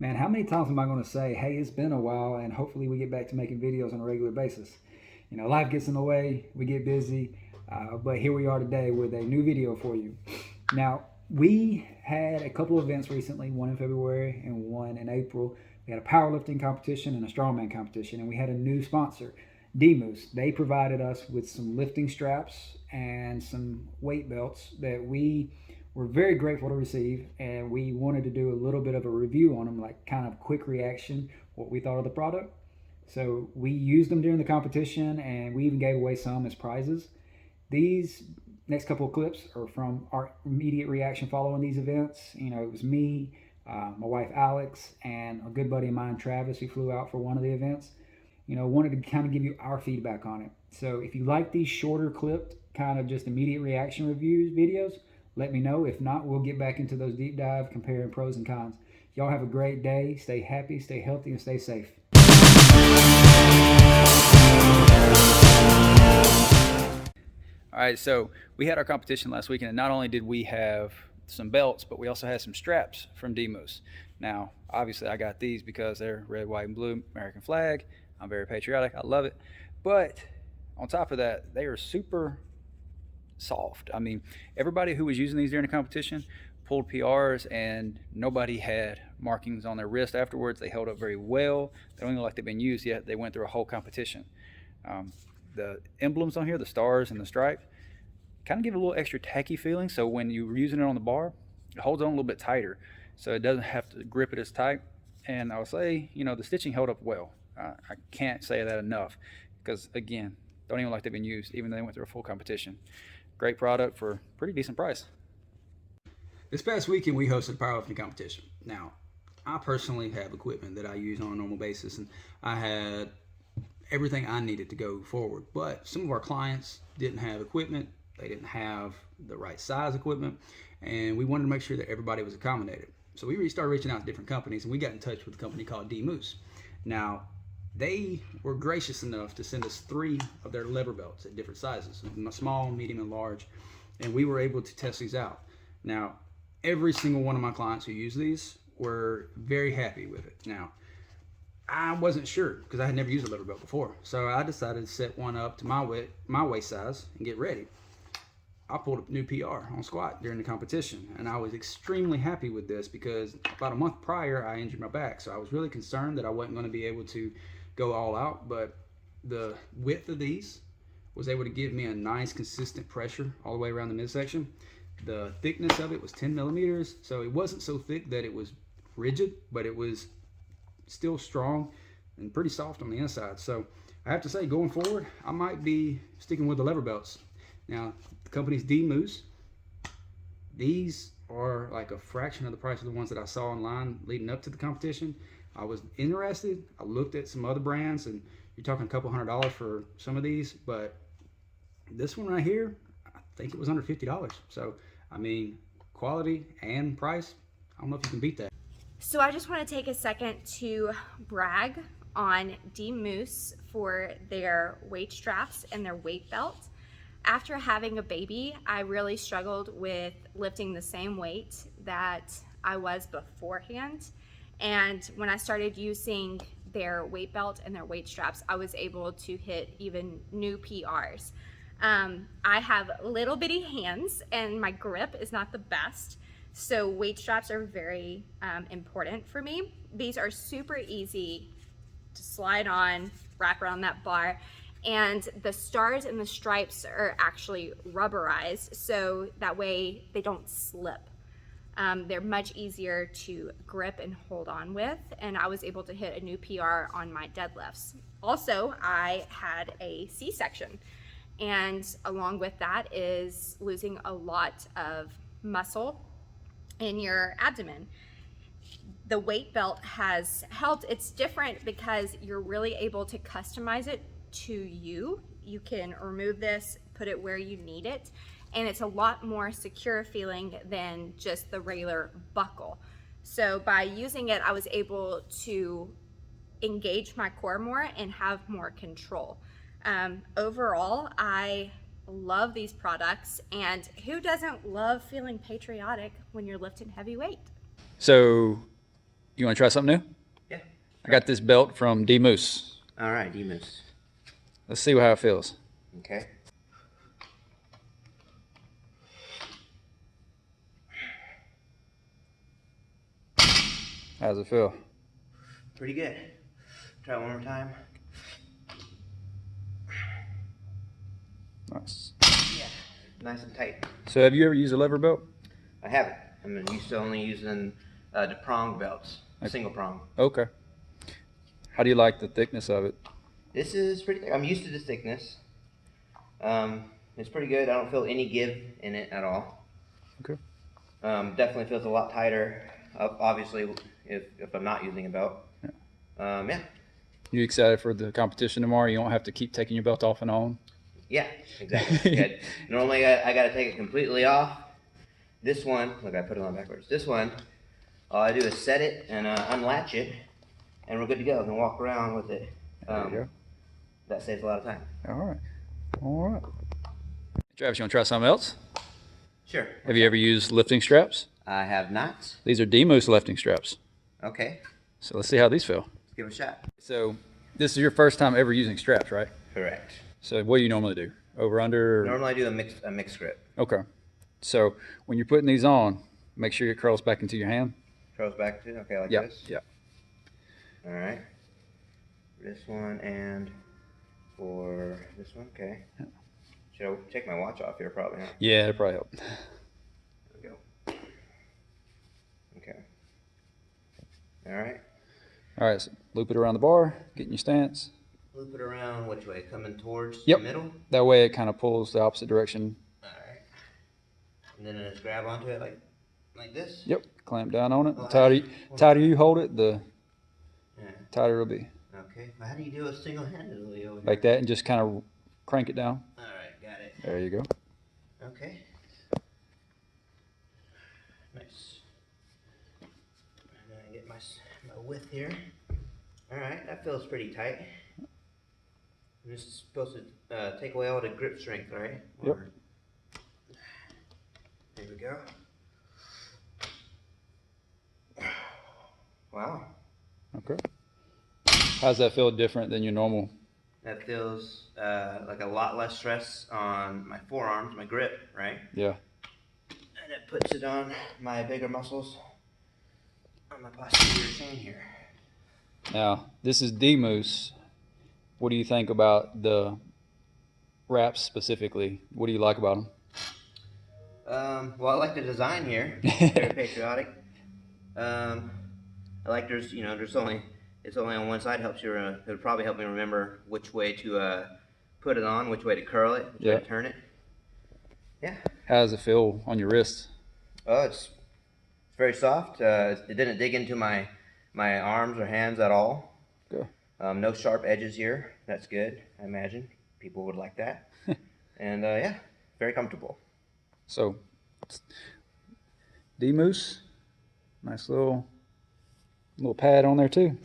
Man, how many times am I going to say, hey, it's been a while, and hopefully we get back to making videos on a regular basis? You know, life gets in the way, we get busy, but here we are today with a new video for you. Now, we had a couple of events recently, one in February and one in April. We had a powerlifting competition and a strongman competition, and we had a new sponsor, Dmoose. They provided us with some lifting straps and some weight belts that we were very grateful to receive, and we wanted to do a little bit of a review on them, like kind of quick reaction, what we thought of the product. So we used them during the competition, and we even gave away some as prizes. These next couple of clips are from our immediate reaction following these events. You know, it was me, my wife Alex, and a good buddy of mine, Travis, who flew out for one of the events. You know, wanted to kind of give you our feedback on it. So if you like these shorter clipped, kind of just immediate reaction reviews videos, let me know. If not, we'll get back into those deep dive comparing pros and cons. Y'all have a great day. Stay happy, stay healthy, and stay safe. All right, so we had our competition last weekend, and not only did we have some belts, but we also had some straps from Dmoose. Now, obviously, I got these because they're red, white, and blue, American flag. I'm very patriotic. I love it. But on top of that, they are super soft. I mean, everybody who was using these during the competition pulled PRs, and nobody had markings on their wrist afterwards. They held up very well. They don't look like they've been used yet. They went through a whole competition. The emblems on here, the stars and the stripe, kind of give a little extra tacky feeling. So when you're using it on the bar, it holds on a little bit tighter, so it doesn't have to grip it as tight. And I would say, you know, the stitching held up well. I can't say that enough because, again, don't even like they've been used, even though they went through a full competition. Great product for a pretty decent price. This past weekend, we hosted a powerlifting competition. Now, I personally have equipment that I use on a normal basis, and I had everything I needed to go forward. But some of our clients didn't have equipment. They didn't have the right size equipment, and we wanted to make sure that everybody was accommodated. So we started reaching out to different companies, and we got in touch with a company called Dmoose. Now, they were gracious enough to send us 3 of their lever belts at different sizes, small, medium, and large, and we were able to test these out. Now, every single one of my clients who use these were very happy with it. Now, I wasn't sure because I had never used a lever belt before, so I decided to set one up to my waist size and get ready. I pulled a new PR on squat during the competition, and I was extremely happy with this because about a month prior I injured my back, so I was really concerned that I wasn't going to be able to go all out. But the width of these was able to give me a nice consistent pressure all the way around the midsection. The thickness of it was 10 millimeters, so it wasn't so thick that it was rigid, but it was still strong and pretty soft on the inside. So I have to say, going forward, I might be sticking with the lever belts. Now, the company's Dmoose. These are like a fraction of the price of the ones that I saw online leading up to the competition. I was interested. I looked at some other brands, and you're talking a couple $100 for some of these, but this one right here, I think it was under $50. So, I mean, quality and price, I don't know if you can beat that. So I just want to take a second to brag on Dmoose for their weight straps and their weight belt. After having a baby, I really struggled with lifting the same weight that I was beforehand. And when I started using their weight belt and their weight straps, I was able to hit even new PRs. I have little bitty hands and my grip is not the best. So weight straps are very important for me. These are super easy to slide on, wrap around that bar. And the stars and the stripes are actually rubberized, so that way they don't slip. They're much easier to grip and hold on with, and I was able to hit a new PR on my deadlifts. Also, I had a C-section, and along with that is losing a lot of muscle in your abdomen. The weight belt has helped. It's different because you're really able to customize it to you. You can remove this, put it where you need it, and it's a lot more secure feeling than just the regular buckle. So by using it, I was able to engage my core more and have more control. Overall, I love these products, and who doesn't love feeling patriotic when you're lifting heavy weight? So You want to try something new? Yeah. I got this belt from Dmoose. All right, Dmoose. Let's see how it feels. Okay. How does it feel? Pretty good. Try it one more time. Nice. Yeah. Nice and tight. So have you ever used a lever belt? I haven't. I'm used to only using the prong belts, single prong. Okay. How do you like the thickness of it? This is pretty thick. I'm used to this thickness. It's pretty good. I don't feel any give in it at all. Okay. Definitely feels a lot tighter, obviously, if I'm not using a belt. Yeah. You excited for the competition tomorrow? You don't have to keep taking your belt off and on? Yeah, exactly. Yeah. Normally I got to take it completely off. This one, look, I put it on backwards. This one, all I do is set it and unlatch it, and we're good to go. And walk around with it. There you go. That saves a lot of time. All right. All right. Travis, you want to try something else? Sure. Have you ever used lifting straps? I have not. These are Dmoose lifting straps. Okay. So let's see how these feel. Let's give it a shot. So this is your first time ever using straps, right? Correct. So what do you normally do? Over, under? Or? Normally I do a mixed grip. Okay. So when you're putting these on, make sure it curls back into your hand. Curls back to, okay, like Yep. this? Yep. All right. This one and for this one, okay. Yep. Should I take my watch off here? Probably, huh? Yeah, it'll probably help. There we go. Okay. All right. All right, so loop it around the bar, get in your stance. Loop it around which way? Coming towards Yep. the middle? That way it kind of pulls the opposite direction. All right. And then just grab onto it like this? Yep. Clamp down on it. Oh, The tighter you hold it, the Yeah. tighter it'll be. Okay. Well, how do you do it single-handedly over here? Like that, and just kind of crank it down. All right, got it. There you go. Okay. Nice. And then I get my width here. All right, that feels pretty tight. And this is supposed to take away all the grip strength, right? Yep. There we go. Wow. Okay. How's that feel different than your normal? That feels like a lot less stress on my forearms, my grip, right? Yeah. And it puts it on my bigger muscles on my posterior chain here. Now, this is Dmoose. What do you think about the wraps specifically? What do you like about them? Well, I like the design here. Very patriotic. I like there's only on one side. It'll probably help me remember which way to put it on, which way to curl it, which way to turn it. Yeah. How does it feel on your wrists? Oh, it's very soft. It didn't dig into my arms or hands at all. Good. No sharp edges here. That's good. I imagine people would like that. And yeah, very comfortable. So, Dmoose, nice little pad on there too.